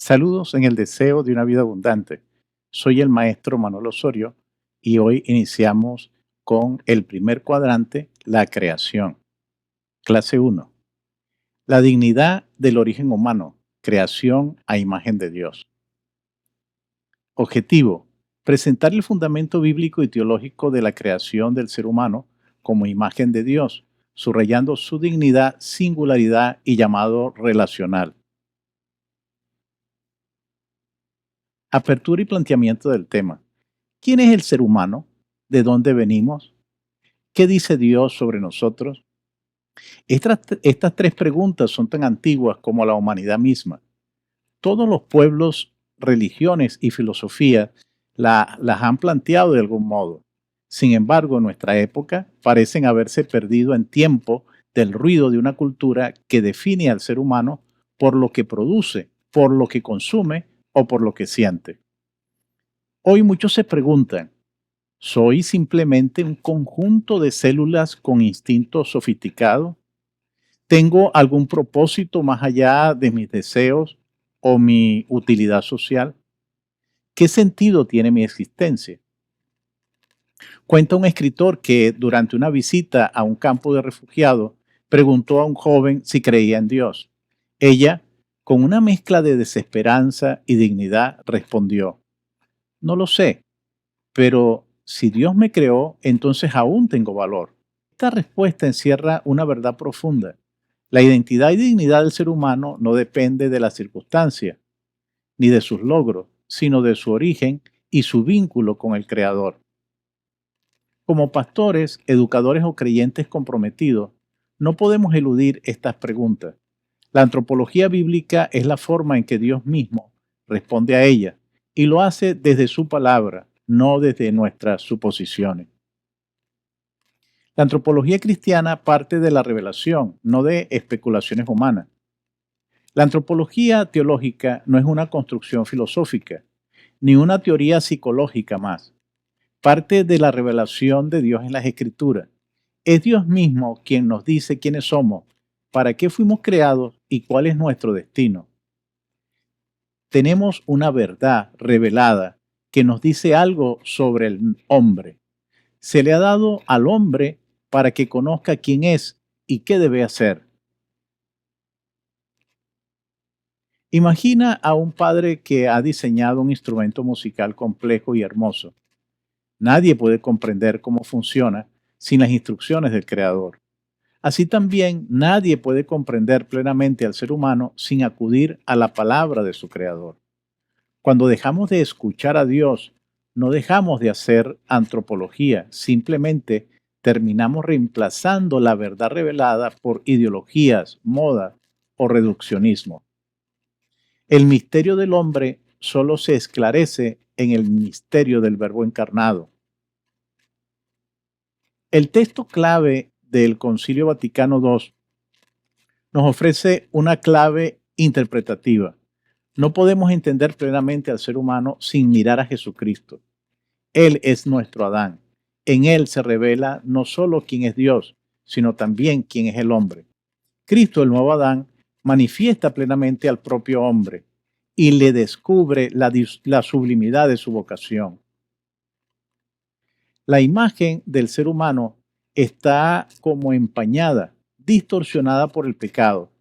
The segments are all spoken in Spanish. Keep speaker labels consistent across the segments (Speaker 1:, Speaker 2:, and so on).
Speaker 1: Saludos en el deseo de una vida abundante. Soy el maestro Manuel Osorio y hoy iniciamos con el primer cuadrante, la creación. Clase uno. La dignidad del origen humano, creación a imagen de Dios. Objetivo, presentar el fundamento bíblico y teológico de la creación del ser humano como imagen de Dios, subrayando su dignidad, singularidad y llamado relacional. Apertura y planteamiento del tema. ¿Quién es el ser humano? ¿De dónde venimos? ¿Qué dice Dios sobre nosotros? Estas tres preguntas son tan antiguas como la humanidad misma. Todos los pueblos, religiones y filosofías las han planteado de algún modo. Sin embargo, en nuestra época parecen haberse perdido en tiempo del ruido de una cultura que define al ser humano por lo que produce, por lo que consume o por lo que siente. Hoy muchos se preguntan, ¿soy simplemente un conjunto de células con instintos sofisticados? ¿Tengo algún propósito más allá de mis deseos o mi utilidad social? ¿Qué sentido tiene mi existencia? Cuenta un escritor que durante una visita a un campo de refugiados preguntó a un joven si creía en Dios. Ella, con una mezcla de desesperanza y dignidad, respondió, no lo sé, pero si Dios me creó, entonces aún tengo valor. Esta respuesta encierra una verdad profunda. La identidad y dignidad del ser humano no depende de las circunstancias ni de sus logros, sino de su origen y su vínculo con el Creador. Como pastores, educadores o creyentes comprometidos, no podemos eludir estas preguntas. La antropología bíblica es la forma en que Dios mismo responde a ellas y lo hace desde su palabra, no desde nuestras suposiciones. La antropología cristiana parte de la revelación, no de especulaciones humanas. La antropología teológica no es una construcción filosófica, ni una teoría psicológica más. Parte de la revelación de Dios en las Escrituras. Es Dios mismo quien nos dice quiénes somos, para qué fuimos creados y cuál es nuestro destino. Tenemos una verdad revelada que nos dice algo sobre el hombre. Se le ha dado al hombre para que conozca quién es y qué debe hacer. Imagina a un padre que ha diseñado un instrumento musical complejo y hermoso. Nadie puede comprender cómo funciona sin las instrucciones del creador. Así también nadie puede comprender plenamente al ser humano sin acudir a la palabra de su creador. Cuando dejamos de escuchar a Dios, no dejamos de hacer antropología, simplemente terminamos reemplazando la verdad revelada por ideologías, modas o reduccionismo. El misterio del hombre solo se esclarece en el misterio del Verbo encarnado. El texto clave del Concilio Vaticano II nos ofrece una clave interpretativa. No podemos entender plenamente al ser humano sin mirar a Jesucristo. Él es nuestro Adán. En Él se revela no solo quién es Dios, sino también quién es el hombre. Cristo, el nuevo Adán, manifiesta plenamente al propio hombre y le descubre la sublimidad de su vocación. La imagen del ser humano está como empañada, distorsionada por el pecado,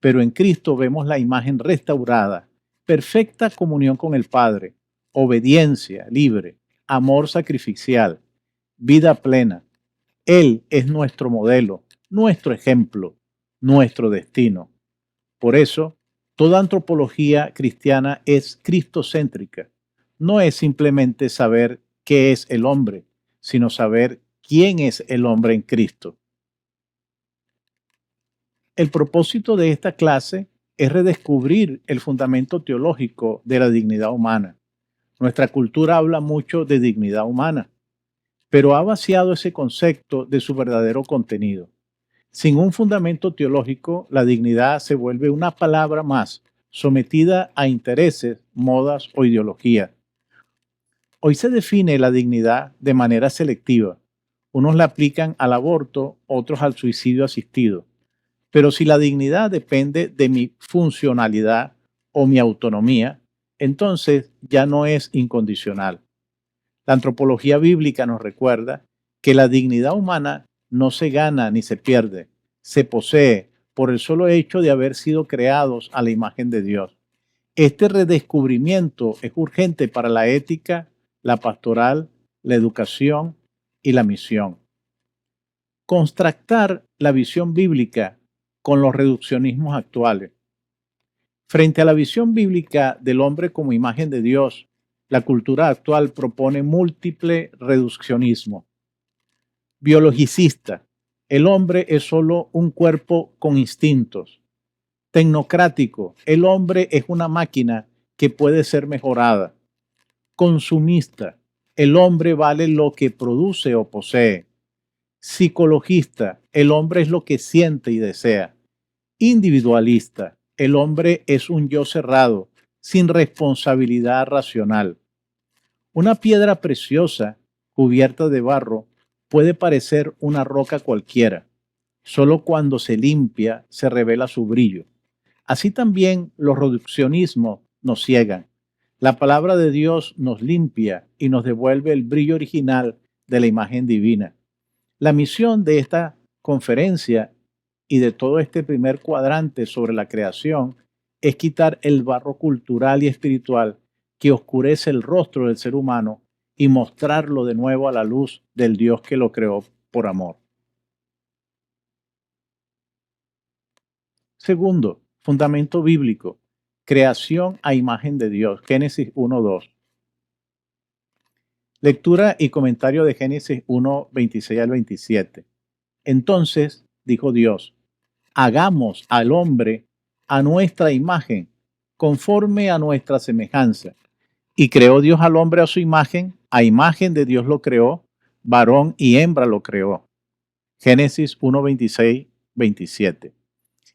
Speaker 1: pero en Cristo vemos la imagen restaurada, perfecta comunión con el Padre, obediencia libre, amor sacrificial, vida plena. Él es nuestro modelo, nuestro ejemplo, nuestro destino. Por eso, toda antropología cristiana es cristocéntrica. No es simplemente saber qué es el hombre, sino saber quién es el hombre en Cristo. El propósito de esta clase es redescubrir el fundamento teológico de la dignidad humana. Nuestra cultura habla mucho de dignidad humana, pero ha vaciado ese concepto de su verdadero contenido. Sin un fundamento teológico, la dignidad se vuelve una palabra más, sometida a intereses, modas o ideologías. Hoy se define la dignidad de manera selectiva. Unos la aplican al aborto, otros al suicidio asistido. Pero si la dignidad depende de mi funcionalidad o mi autonomía, entonces ya no es incondicional. La antropología bíblica nos recuerda que la dignidad humana no se gana ni se pierde, se posee por el solo hecho de haber sido creados a la imagen de Dios. Este redescubrimiento es urgente para la ética, la pastoral, la educación y la misión. Contrastar la visión bíblica con los reduccionismos actuales. Frente a la visión bíblica del hombre como imagen de Dios, la cultura actual propone múltiple reduccionismo. Biologicista, el hombre es solo un cuerpo con instintos. Tecnocrático, el hombre es una máquina que puede ser mejorada. Consumista, el hombre vale lo que produce o posee. Psicologista, el hombre es lo que siente y desea. Individualista, el hombre es un yo cerrado, sin responsabilidad racional. Una piedra preciosa, cubierta de barro, puede parecer una roca cualquiera. Solo cuando se limpia se revela su brillo. Así también los reduccionismos nos ciegan. La palabra de Dios nos limpia y nos devuelve el brillo original de la imagen divina. La misión de esta conferencia y de todo este primer cuadrante sobre la creación es quitar el barro cultural y espiritual que oscurece el rostro del ser humano y mostrarlo de nuevo a la luz del Dios que lo creó por amor. Segundo, fundamento bíblico, creación a imagen de Dios, Génesis 1:2. Lectura y comentario de Génesis 1, 26 al 27. Entonces dijo Dios, hagamos al hombre a nuestra imagen, conforme a nuestra semejanza. Y creó Dios al hombre a su imagen de Dios lo creó, varón y hembra lo creó. Génesis 1, 26, 27.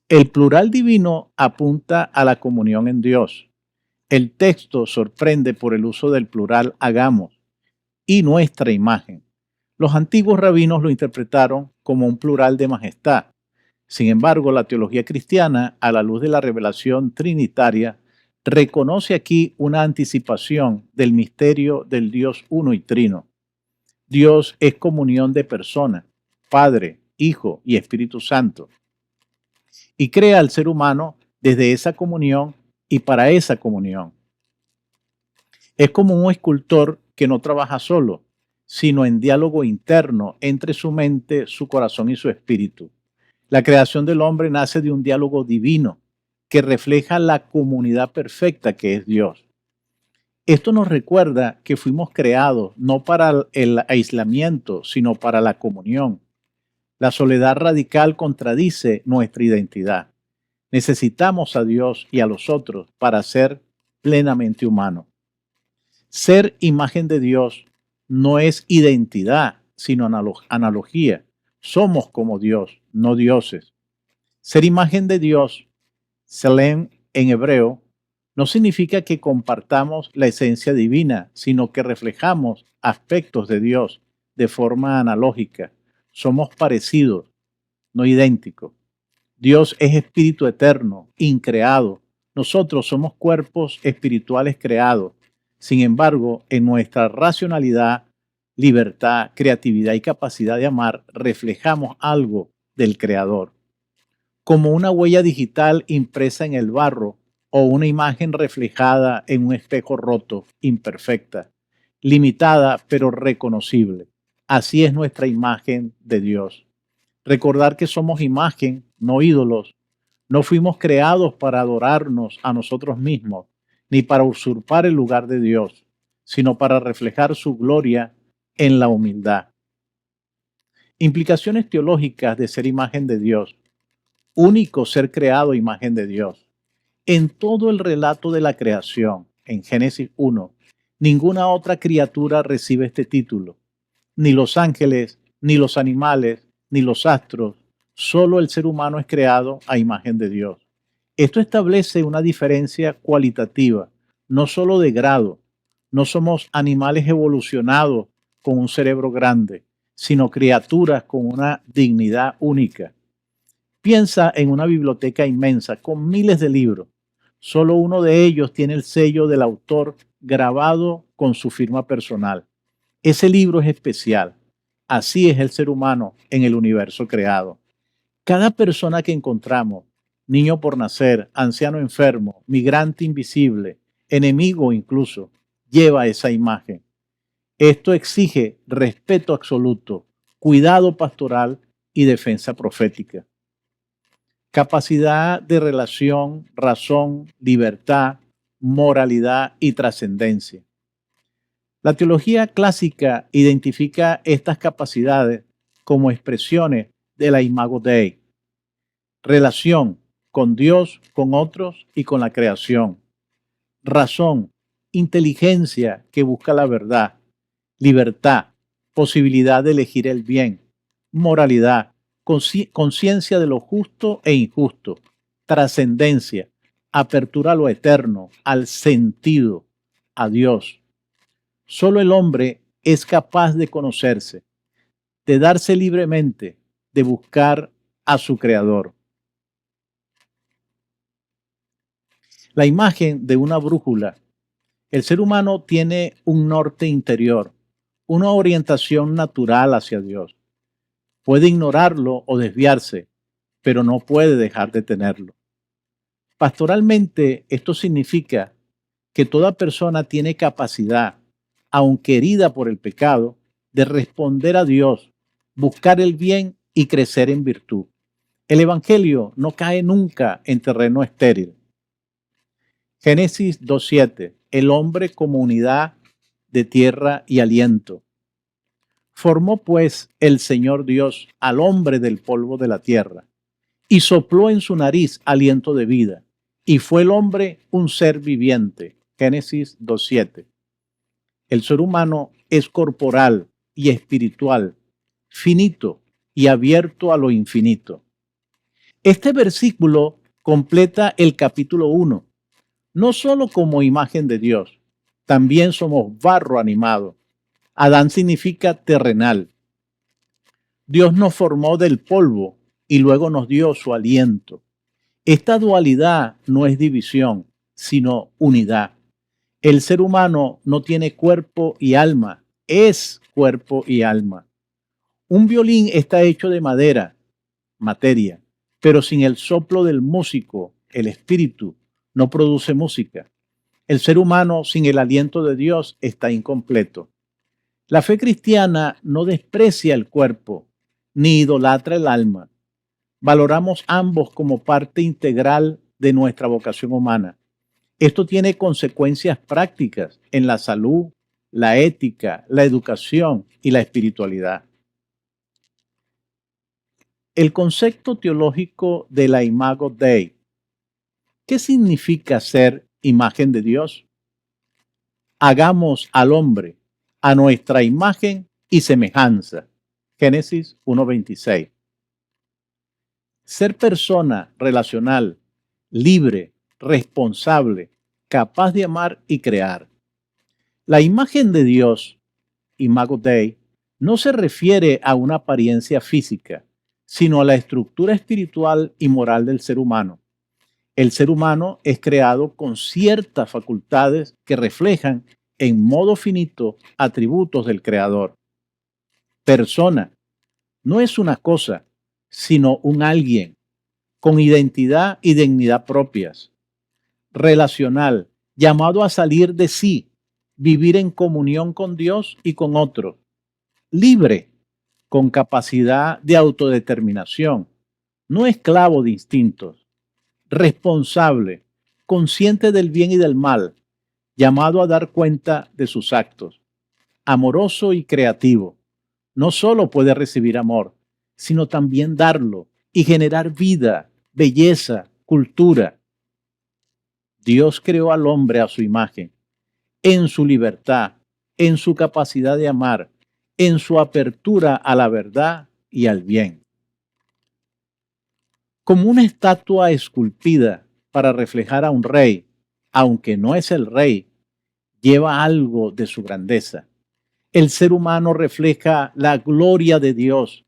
Speaker 1: El plural divino apunta a la comunión en Dios. El texto sorprende por el uso del plural hagamos y nuestra imagen. Los antiguos rabinos lo interpretaron como un plural de majestad. Sin embargo, la teología cristiana, a la luz de la revelación trinitaria, reconoce aquí una anticipación del misterio del Dios uno y trino. Dios es comunión de personas, Padre, Hijo y Espíritu Santo, y crea al ser humano desde esa comunión y para esa comunión. Es como un escultor que no trabaja solo, sino en diálogo interno entre su mente, su corazón y su espíritu. La creación del hombre nace de un diálogo divino que refleja la comunidad perfecta que es Dios. Esto nos recuerda que fuimos creados no para el aislamiento, sino para la comunión. La soledad radical contradice nuestra identidad. Necesitamos a Dios y a los otros para ser plenamente humanos. Ser imagen de Dios no es identidad, sino analogía. Somos como Dios, no dioses. Ser imagen de Dios, Selem en hebreo, no significa que compartamos la esencia divina, sino que reflejamos aspectos de Dios de forma analógica. Somos parecidos, no idénticos. Dios es espíritu eterno, increado. Nosotros somos cuerpos espirituales creados. Sin embargo, en nuestra racionalidad, libertad, creatividad y capacidad de amar, reflejamos algo del Creador. Como una huella digital impresa en el barro o una imagen reflejada en un espejo roto, imperfecta, limitada pero reconocible. Así es nuestra imagen de Dios. Recordar que somos imagen, no ídolos. No fuimos creados para adorarnos a nosotros mismos, ni para usurpar el lugar de Dios, sino para reflejar su gloria en la humildad. Implicaciones teológicas de ser imagen de Dios. Único ser creado imagen de Dios. En todo el relato de la creación, en Génesis 1, ninguna otra criatura recibe este título. Ni los ángeles, ni los animales, ni los astros. Solo el ser humano es creado a imagen de Dios. Esto establece una diferencia cualitativa, no solo de grado. No somos animales evolucionados con un cerebro grande, sino criaturas con una dignidad única. Piensa en una biblioteca inmensa con miles de libros. Solo uno de ellos tiene el sello del autor grabado con su firma personal. Ese libro es especial. Así es el ser humano en el universo creado. Cada persona que encontramos, niño por nacer, anciano enfermo, migrante invisible, enemigo incluso, lleva esa imagen. Esto exige respeto absoluto, cuidado pastoral y defensa profética. Capacidad de relación, razón, libertad, moralidad y trascendencia. La teología clásica identifica estas capacidades como expresiones de la Imago Dei. Relación con Dios, con otros y con la creación. Razón, inteligencia que busca la verdad. Libertad, posibilidad de elegir el bien. Moralidad, conciencia de lo justo e injusto. Trascendencia, apertura a lo eterno, al sentido, a Dios. Solo el hombre es capaz de conocerse, de darse libremente, de buscar a su Creador. La imagen de una brújula. El ser humano tiene un norte interior, una orientación natural hacia Dios. Puede ignorarlo o desviarse, pero no puede dejar de tenerlo. Pastoralmente, esto significa que toda persona tiene capacidad, aunque herida por el pecado, de responder a Dios, buscar el bien y crecer en virtud. El Evangelio no cae nunca en terreno estéril. Génesis 2:7. El hombre como unidad de tierra y aliento. Formó pues el Señor Dios al hombre del polvo de la tierra y sopló en su nariz aliento de vida, y fue el hombre un ser viviente. Génesis 2:7. El ser humano es corporal y espiritual, finito y abierto a lo infinito. Este versículo completa el capítulo 1, no solo como imagen de Dios, también somos barro animado. Adán significa terrenal. Dios nos formó del polvo y luego nos dio su aliento. Esta dualidad no es división, sino unidad. El ser humano no tiene cuerpo y alma, es cuerpo y alma. Un violín está hecho de madera, materia, pero sin el soplo del músico, el espíritu, no produce música. El ser humano sin el aliento de Dios está incompleto. La fe cristiana no desprecia el cuerpo, ni idolatra el alma. Valoramos ambos como parte integral de nuestra vocación humana. Esto tiene consecuencias prácticas en la salud, la ética, la educación y la espiritualidad. El concepto teológico de la Imago Dei. ¿Qué significa ser imagen de Dios? Hagamos al hombre a nuestra imagen y semejanza. Génesis 1:26. Ser persona relacional, libre, responsable, capaz de amar y crear. La imagen de Dios, Imago Dei, no se refiere a una apariencia física, sino a la estructura espiritual y moral del ser humano. El ser humano es creado con ciertas facultades que reflejan en modo finito atributos del Creador. Persona no es una cosa, sino un alguien con identidad y dignidad propias. Relacional, llamado a salir de sí, vivir en comunión con Dios y con otros. Libre, con capacidad de autodeterminación, no esclavo de instintos. Responsable, consciente del bien y del mal, llamado a dar cuenta de sus actos. Amoroso y creativo, no solo puede recibir amor, sino también darlo y generar vida, belleza, cultura. Dios creó al hombre a su imagen, en su libertad, en su capacidad de amar, en su apertura a la verdad y al bien. Como una estatua esculpida para reflejar a un rey, aunque no es el rey, lleva algo de su grandeza. El ser humano refleja la gloria de Dios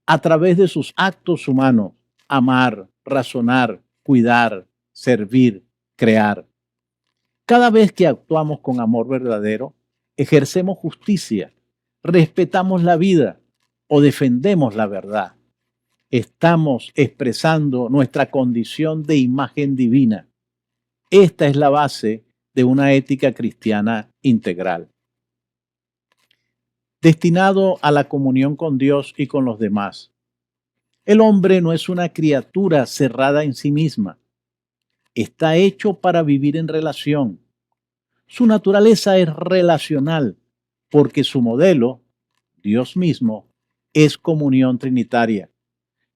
Speaker 1: a través de sus actos humanos: amar, razonar, cuidar, servir, crear. Cada vez que actuamos con amor verdadero, ejercemos justicia, respetamos la vida o defendemos la verdad. Estamos expresando nuestra condición de imagen divina. Esta es la base de una ética cristiana integral. Destinado a la comunión con Dios y con los demás. El hombre no es una criatura cerrada en sí misma. Está hecho para vivir en relación. Su naturaleza es relacional porque su modelo, Dios mismo, es comunión trinitaria.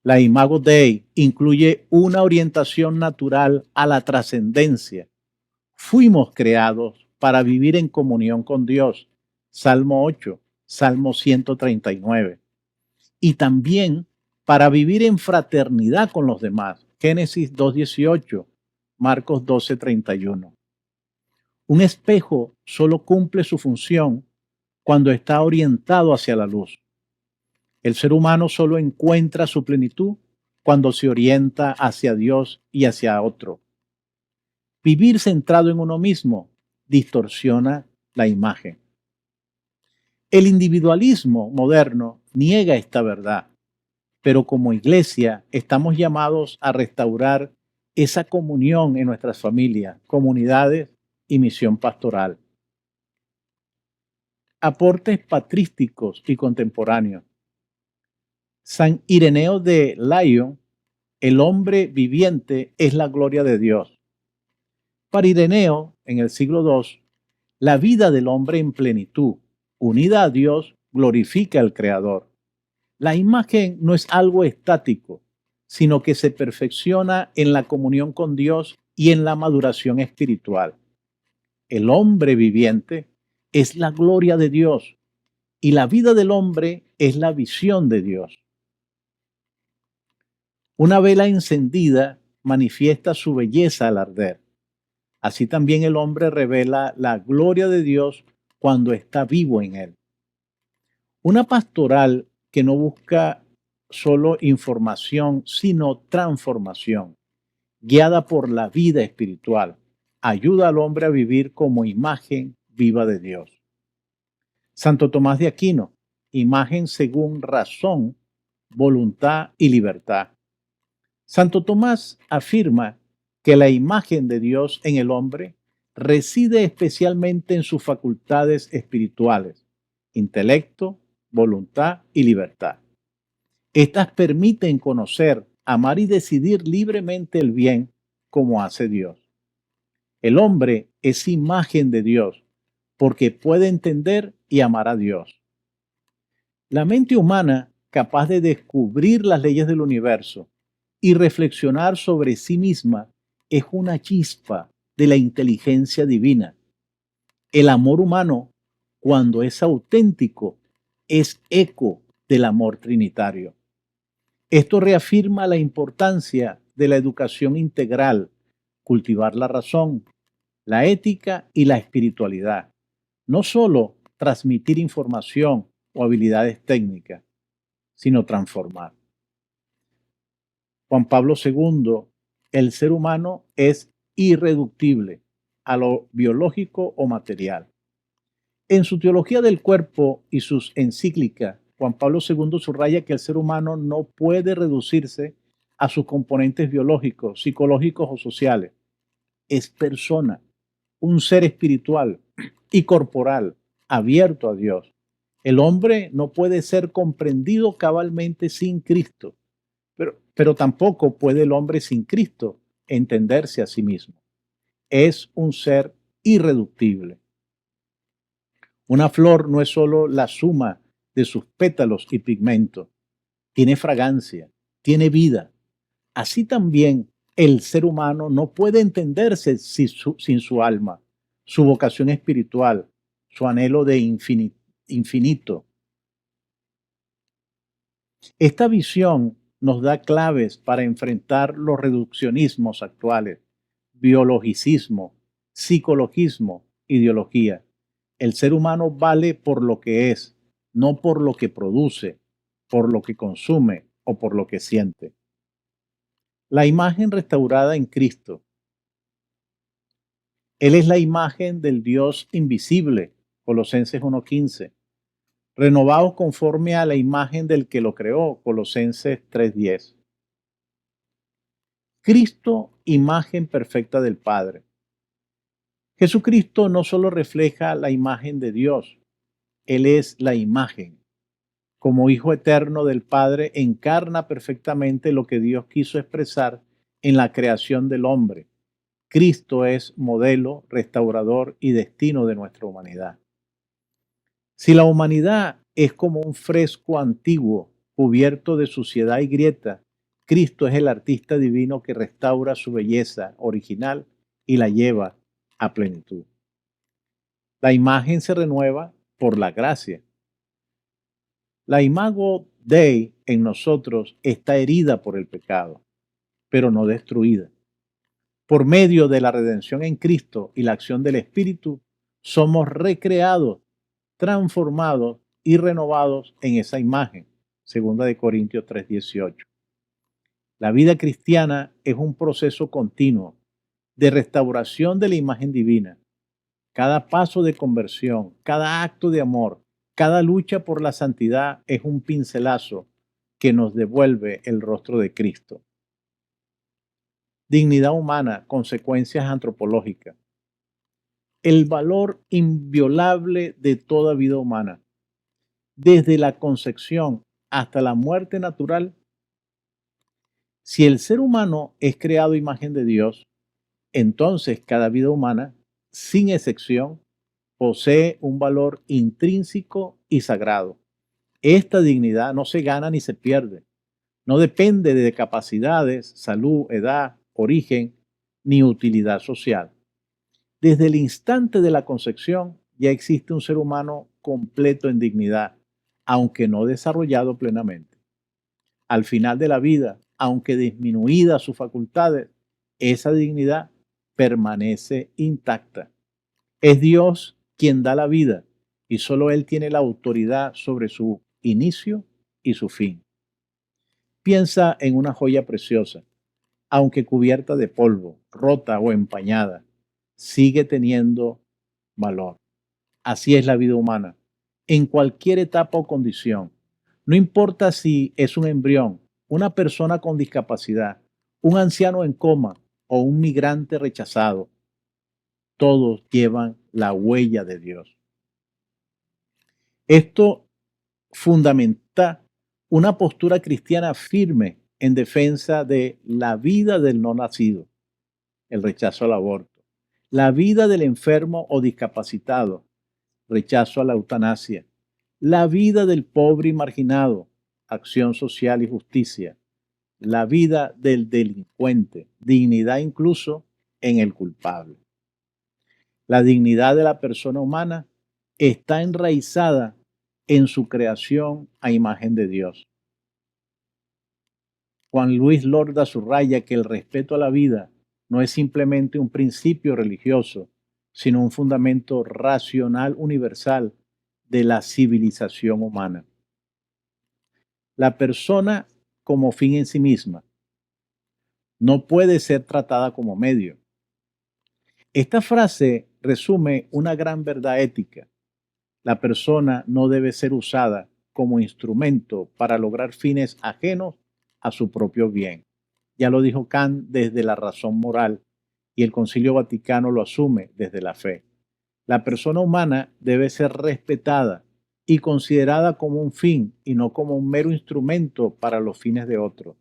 Speaker 1: La Imago Dei incluye una orientación natural a la trascendencia. Fuimos creados para vivir en comunión con Dios. Salmo 8, Salmo 139. Y también para vivir en fraternidad con los demás. Génesis 2:18, Marcos 12:31. Un espejo solo cumple su función cuando está orientado hacia la luz. El ser humano solo encuentra su plenitud cuando se orienta hacia Dios y hacia otro. Vivir centrado en uno mismo distorsiona la imagen. El individualismo moderno niega esta verdad, pero como iglesia estamos llamados a restaurar esa comunión en nuestras familias, comunidades y misión pastoral. Aportes patrísticos y contemporáneos. San Ireneo de Lyon, el hombre viviente es la gloria de Dios. Para Ireneo, en el siglo II, la vida del hombre en plenitud, unida a Dios, glorifica al Creador. La imagen no es algo estático, sino que se perfecciona en la comunión con Dios y en la maduración espiritual. El hombre viviente es la gloria de Dios y la vida del hombre es la visión de Dios. Una vela encendida manifiesta su belleza al arder. Así también el hombre revela la gloria de Dios cuando está vivo en él. Una pastoral que no busca solo información, sino transformación, guiada por la vida espiritual, ayuda al hombre a vivir como imagen viva de Dios. Santo Tomás de Aquino, imagen según razón, voluntad y libertad. Santo Tomás afirma que la imagen de Dios en el hombre reside especialmente en sus facultades espirituales, intelecto, voluntad y libertad. Estas permiten conocer, amar y decidir libremente el bien como hace Dios. El hombre es imagen de Dios porque puede entender y amar a Dios. La mente humana, capaz de descubrir las leyes del universo y reflexionar sobre sí misma, es una chispa de la inteligencia divina. El amor humano, cuando es auténtico, es eco del amor trinitario. Esto reafirma la importancia de la educación integral, cultivar la razón, la ética y la espiritualidad. No solo transmitir información o habilidades técnicas, sino transformar. Juan Pablo II, el ser humano es irreductible a lo biológico o material. En su teología del cuerpo y sus encíclicas, Juan Pablo II subraya que el ser humano no puede reducirse a sus componentes biológicos, psicológicos o sociales. Es persona, un ser espiritual y corporal, abierto a Dios. El hombre no puede ser comprendido cabalmente sin Cristo, pero tampoco puede el hombre sin Cristo entenderse a sí mismo. Es un ser irreductible. Una flor no es solo la suma de sus pétalos y pigmentos, tiene fragancia, tiene vida. Así también el ser humano no puede entenderse sin su alma, su vocación espiritual, su anhelo de infinito. Esta visión nos da claves para enfrentar los reduccionismos actuales, biologicismo, psicologismo, ideología. El ser humano vale por lo que es, no por lo que produce, por lo que consume o por lo que siente. La imagen restaurada en Cristo Él es la imagen del Dios invisible, Colosenses 1:15. Renovados conforme a la imagen del que lo creó, Colosenses 3:10. Cristo, imagen perfecta del Padre. Jesucristo no solo refleja la imagen de Dios, Él es la imagen. Como Hijo eterno del Padre, encarna perfectamente lo que Dios quiso expresar en la creación del hombre. Cristo es modelo, restaurador y destino de nuestra humanidad. Si la humanidad es como un fresco antiguo cubierto de suciedad y grieta, Cristo es el artista divino que restaura su belleza original y la lleva a plenitud. La imagen se renueva por la gracia. La imago Dei en nosotros está herida por el pecado, pero no destruida. Por medio de la redención en Cristo y la acción del Espíritu, somos recreados, transformados y renovados en esa imagen. Segunda de Corintios 3:18. La vida cristiana es un proceso continuo de restauración de la imagen divina. Cada paso de conversión, cada acto de amor, cada lucha por la santidad es un pincelazo que nos devuelve el rostro de Cristo. Dignidad humana, consecuencias antropológicas. El valor inviolable de toda vida humana, desde la concepción hasta la muerte natural. Si el ser humano es creado a imagen de Dios, entonces cada vida humana, sin excepción, posee un valor intrínseco y sagrado. Esta dignidad no se gana ni se pierde. No depende de capacidades, salud, edad, origen ni utilidad social. Desde el instante de la concepción ya existe un ser humano completo en dignidad, aunque no desarrollado plenamente. Al final de la vida, aunque disminuidas sus facultades, esa dignidad permanece intacta. Es Dios quien da la vida y solo Él tiene la autoridad sobre su inicio y su fin. Piensa en una joya preciosa, aunque cubierta de polvo, rota o empañada, sigue teniendo valor. Así es la vida humana, en cualquier etapa o condición. No importa si es un embrión, una persona con discapacidad, un anciano en coma o un migrante rechazado, todos llevan la huella de Dios. Esto fundamenta una postura cristiana firme en defensa de la vida del no nacido, el rechazo al aborto, la vida del enfermo o discapacitado, rechazo a la eutanasia, la vida del pobre y marginado, acción social y justicia, la vida del delincuente, dignidad incluso en el culpable. La dignidad de la persona humana está enraizada en su creación a imagen de Dios. Juan Luis Lorda subraya que el respeto a la vida no es simplemente un principio religioso, sino un fundamento racional universal de la civilización humana. La persona como fin en sí misma no puede ser tratada como medio. Esta frase resume una gran verdad ética. La persona no debe ser usada como instrumento para lograr fines ajenos a su propio bien. Ya lo dijo Kant desde la razón moral y el Concilio Vaticano lo asume desde la fe. La persona humana debe ser respetada y considerada como un fin y no como un mero instrumento para los fines de otros.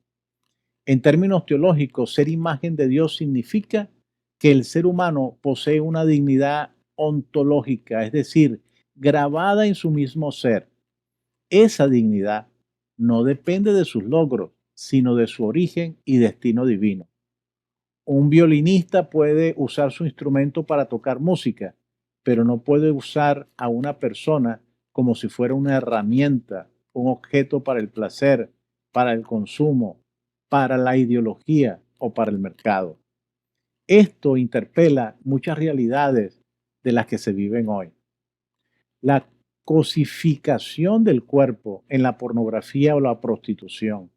Speaker 1: En términos teológicos, ser imagen de Dios significa que el ser humano posee una dignidad ontológica, es decir, grabada en su mismo ser. Esa dignidad no depende de sus logros, sino de su origen y destino divino. Un violinista puede usar su instrumento para tocar música, pero no puede usar a una persona como si fuera una herramienta, un objeto para el placer, para el consumo, para la ideología o para el mercado. Esto interpela muchas realidades de las que se viven hoy. La cosificación del cuerpo en la pornografía o la prostitución,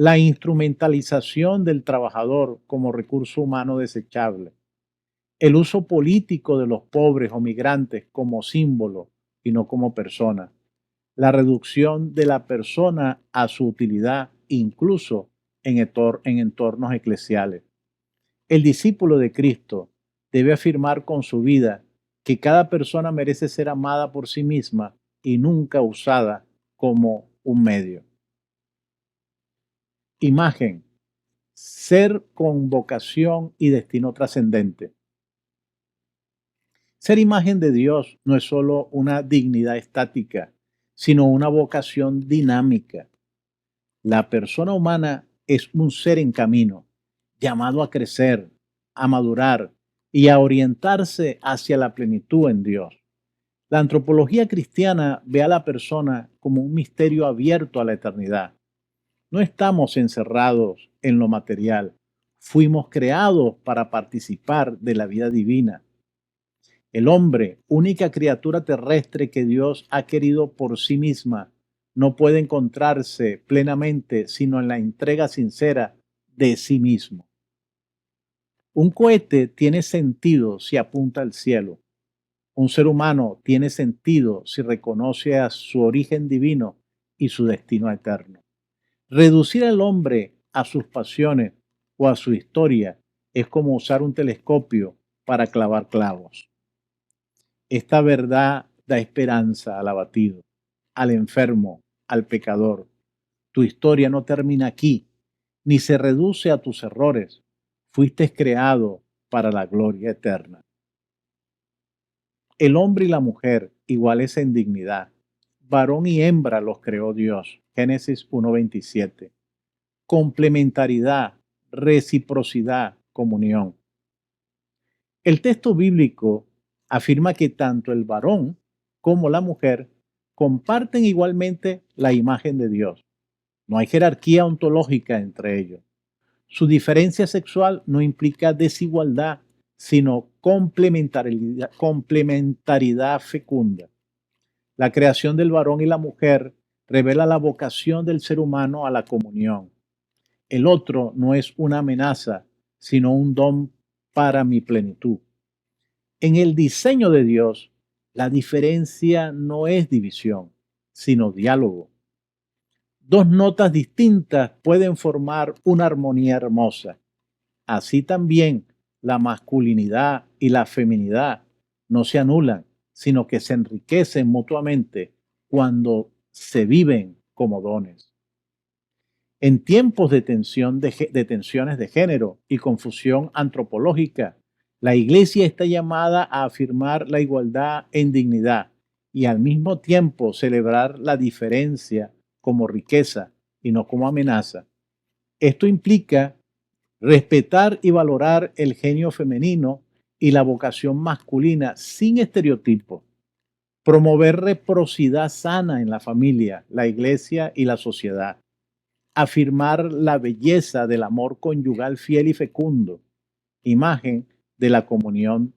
Speaker 1: la instrumentalización del trabajador como recurso humano desechable, El uso político de los pobres o migrantes como símbolo y no como persona. La reducción de la persona a su utilidad, incluso en entornos eclesiales. El discípulo de Cristo debe afirmar con su vida que cada persona merece ser amada por sí misma y nunca usada como un medio. Imagen. Ser con vocación y destino trascendente. Ser imagen de Dios no es solo una dignidad estática, sino una vocación dinámica. La persona humana es un ser en camino, llamado a crecer, a madurar y a orientarse hacia la plenitud en Dios. La antropología cristiana ve a la persona como un misterio abierto a la eternidad. No estamos encerrados en lo material, fuimos creados para participar de la vida divina. El hombre, única criatura terrestre que Dios ha querido por sí misma, no puede encontrarse plenamente sino en la entrega sincera de sí mismo. Un cohete tiene sentido si apunta al cielo. Un ser humano tiene sentido si reconoce a su origen divino y su destino eterno. Reducir al hombre a sus pasiones o a su historia es como usar un telescopio para clavar clavos. Esta verdad da esperanza al abatido, al enfermo, al pecador. Tu historia no termina aquí, ni se reduce a tus errores. Fuiste creado para la gloria eterna. El hombre y la mujer iguales en dignidad. Varón y hembra los creó Dios. Génesis 1:27. Complementariedad, reciprocidad, comunión. El texto bíblico afirma que tanto el varón como la mujer comparten igualmente la imagen de Dios. No hay jerarquía ontológica entre ellos. Su diferencia sexual no implica desigualdad, sino complementariedad fecunda. La creación del varón y la mujer revela la vocación del ser humano a la comunión. El otro no es una amenaza, sino un don para mi plenitud. En el diseño de Dios, la diferencia no es división, sino diálogo. Dos notas distintas pueden formar una armonía hermosa. Así también la masculinidad y la feminidad no se anulan, sino que se enriquecen mutuamente cuando se viven como dones. En tiempos de tensiones de género y confusión antropológica, la Iglesia está llamada a afirmar la igualdad en dignidad y al mismo tiempo celebrar la diferencia como riqueza y no como amenaza. Esto implica respetar y valorar el genio femenino y la vocación masculina sin estereotipos, promover reciprocidad sana en la familia, la iglesia y la sociedad, afirmar la belleza del amor conyugal fiel y fecundo, imagen de la comunión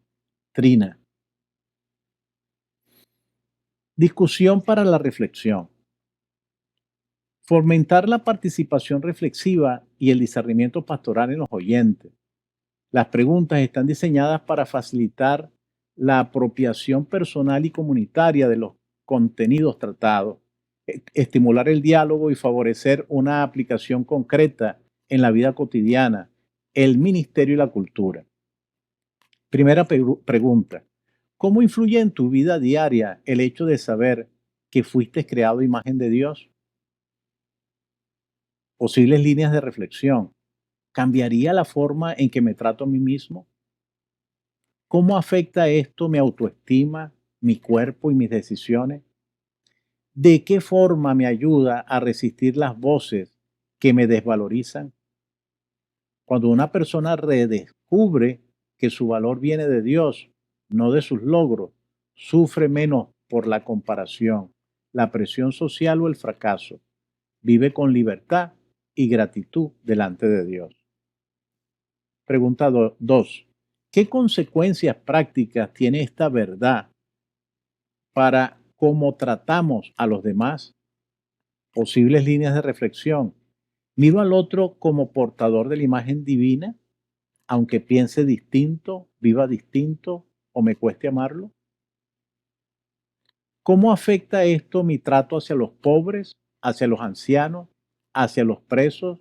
Speaker 1: trina. Discusión para la reflexión. Fomentar la participación reflexiva y el discernimiento pastoral en los oyentes. Las preguntas están diseñadas para facilitar la apropiación personal y comunitaria de los contenidos tratados, estimular el diálogo y favorecer una aplicación concreta en la vida cotidiana, el ministerio y la cultura. Primera pregunta. ¿Cómo influye en tu vida diaria el hecho de saber que fuiste creado a imagen de Dios? Posibles líneas de reflexión. ¿Cambiaría la forma en que me trato a mí mismo? ¿Cómo afecta esto mi autoestima, mi cuerpo y mis decisiones? ¿De qué forma me ayuda a resistir las voces que me desvalorizan? Cuando una persona redescubre que su valor viene de Dios, no de sus logros, sufre menos por la comparación, la presión social o el fracaso. Vive con libertad y gratitud delante de Dios. Pregunta 2. ¿Qué consecuencias prácticas tiene esta verdad para cómo tratamos a los demás? Posibles líneas de reflexión. ¿Miro al otro como portador de la imagen divina? aunque piense distinto, viva distinto o me cueste amarlo? ¿Cómo afecta esto mi trato hacia los pobres, hacia los ancianos, hacia los presos,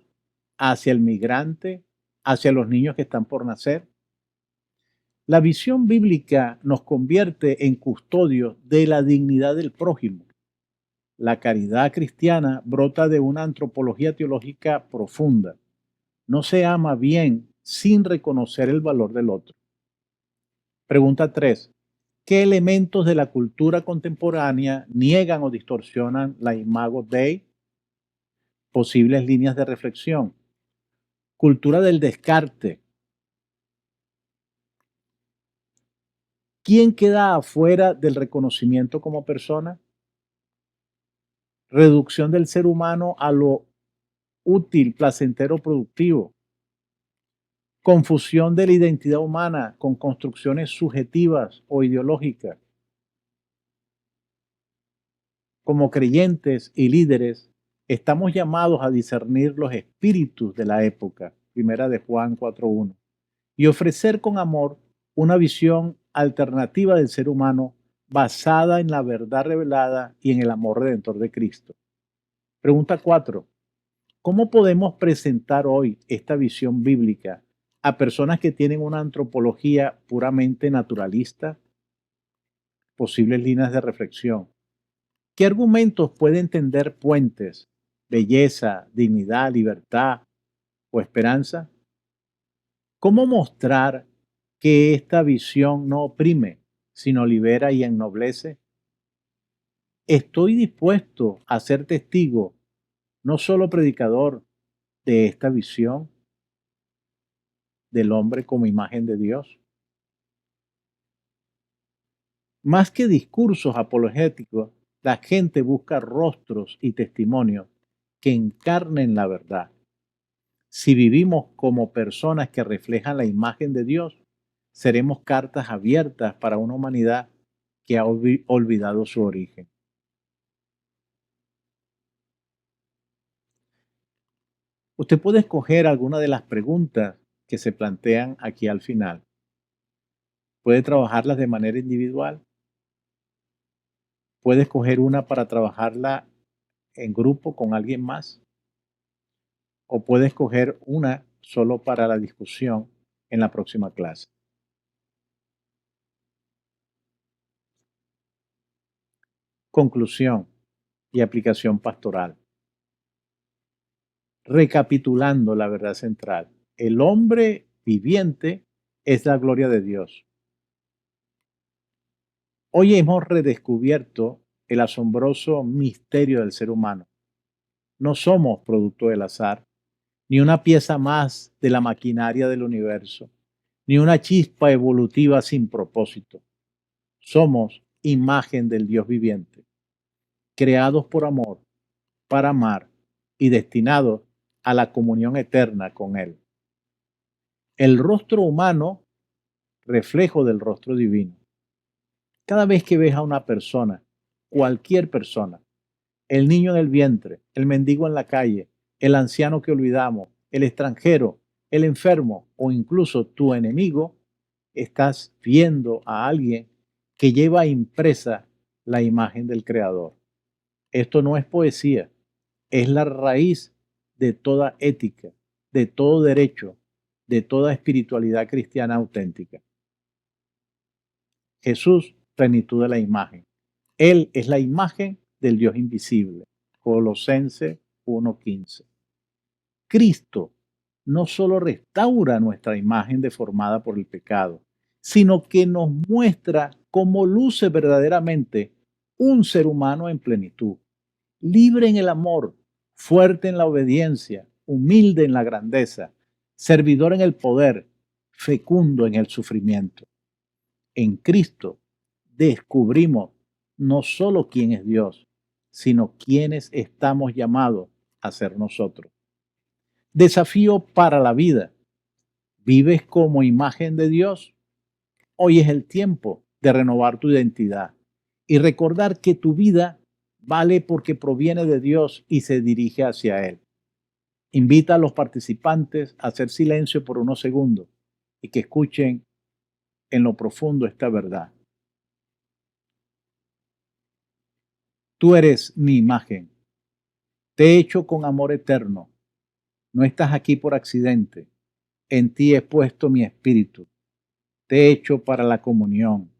Speaker 1: hacia el migrante, hacia los niños que están por nacer? La visión bíblica nos convierte en custodios de la dignidad del prójimo. La caridad cristiana brota de una antropología teológica profunda. No se ama bien sin reconocer el valor del otro. Pregunta 3. ¿Qué elementos de la cultura contemporánea niegan o distorsionan la imago Dei? Posibles líneas de reflexión. Cultura del descarte. ¿Quién queda afuera del reconocimiento como persona? Reducción del ser humano a lo útil, placentero, productivo. Confusión de la identidad humana con construcciones subjetivas o ideológicas. Como creyentes y líderes, estamos llamados a discernir los espíritus de la época, primera de Juan 4:1, y ofrecer con amor una visión alternativa del ser humano basada en la verdad revelada y en el amor redentor de Cristo. Pregunta 4. ¿Cómo podemos presentar hoy esta visión bíblica a personas que tienen una antropología puramente naturalista? Posibles líneas de reflexión. ¿Qué argumentos pueden tender puentes, belleza, dignidad, libertad o esperanza? ¿Cómo mostrar que esta visión no oprime, sino libera y ennoblece? Estoy dispuesto a ser testigo, no solo predicador, de esta visión del hombre como imagen de Dios. Más que discursos apologéticos, la gente busca rostros y testimonios que encarnen la verdad. Si vivimos como personas que reflejan la imagen de Dios, seremos cartas abiertas para una humanidad que ha olvidado su origen. Usted puede escoger alguna de las preguntas que se plantean aquí al final. Puede trabajarlas de manera individual. Puede escoger una para trabajarla en grupo con alguien más. O puede escoger una solo para la discusión en la próxima clase. Conclusión y aplicación pastoral. Recapitulando la verdad central, el hombre viviente es la gloria de Dios. Hoy hemos redescubierto el asombroso misterio del ser humano. No somos producto del azar, ni una pieza más de la maquinaria del universo, ni una chispa evolutiva sin propósito. Somos imagen del Dios viviente, creados por amor, para amar y destinados a la comunión eterna con Él. El rostro humano, reflejo del rostro divino. Cada vez que ves a una persona, cualquier persona, el niño en el vientre, el mendigo en la calle, el anciano que olvidamos, el extranjero, el enfermo o incluso tu enemigo, estás viendo a alguien que lleva impresa la imagen del Creador. Esto no es poesía, es la raíz de toda ética, de todo derecho, de toda espiritualidad cristiana auténtica. Jesús, plenitud de la imagen. Él es la imagen del Dios invisible. Colosenses 1:15. Cristo no solo restaura nuestra imagen deformada por el pecado, sino que nos muestra cómo luce verdaderamente un ser humano en plenitud, libre en el amor, fuerte en la obediencia, humilde en la grandeza, servidor en el poder, fecundo en el sufrimiento. En Cristo descubrimos no solo quién es Dios, sino quiénes estamos llamados a ser nosotros. Desafío para la vida. ¿Vives como imagen de Dios? Hoy es el tiempo de renovar tu identidad y recordar que tu vida vale porque proviene de Dios y se dirige hacia Él. Invita a los participantes a hacer silencio por unos segundos y que escuchen en lo profundo esta verdad. Tú eres mi imagen. Te he hecho con amor eterno. No estás aquí por accidente. En ti he puesto mi espíritu. Te he hecho para la comunión.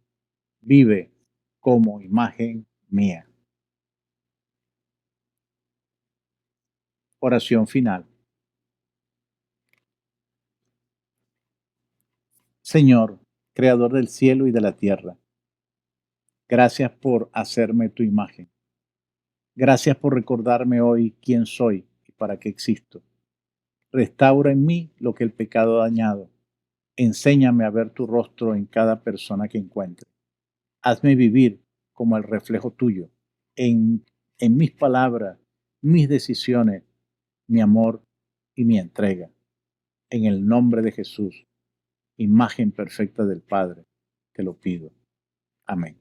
Speaker 1: Vive como imagen mía. Oración final. Señor, creador del cielo y de la tierra, gracias por hacerme tu imagen. Gracias por recordarme hoy quién soy y para qué existo. Restaura en mí lo que el pecado ha dañado. Enséñame a ver tu rostro en cada persona que encuentre. Hazme vivir como el reflejo tuyo en mis palabras, mis decisiones, mi amor y mi entrega. En el nombre de Jesús, imagen perfecta del Padre, te lo pido. Amén.